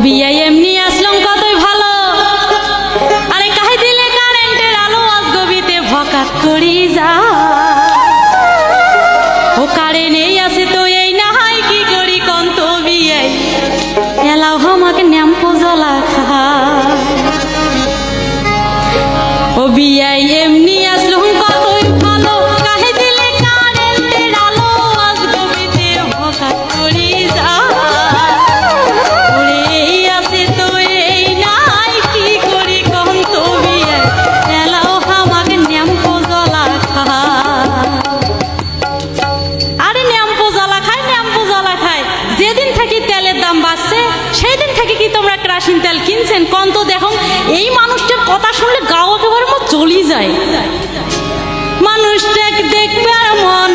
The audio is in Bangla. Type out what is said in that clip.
বিয়ে এমনি আসলাম কতই ভালো, আরে কাহে দিলে কারেন্টের আলো আজগবিতে ভকাত করি যা। ও কারেন্ট এই আছে তো এই না হয় কি করি কন্ত বিয়ে এলাও আমাকে ন্যাম্পো জ্বলা খা। ও বিয়ে এমনি আসলাম কতই ভালো, কাহে দিলে কারেন্টের আলো আজগবিতে ভকাত করি যা। সেদিন থেকে কি তোমরা কেরোসিন তেল কিনছেন? কোন তো দেখো এই মানুষটার কথা শুনলে গাও একেবারে চলি যায়। মানুষটাকে দেখবে আর মন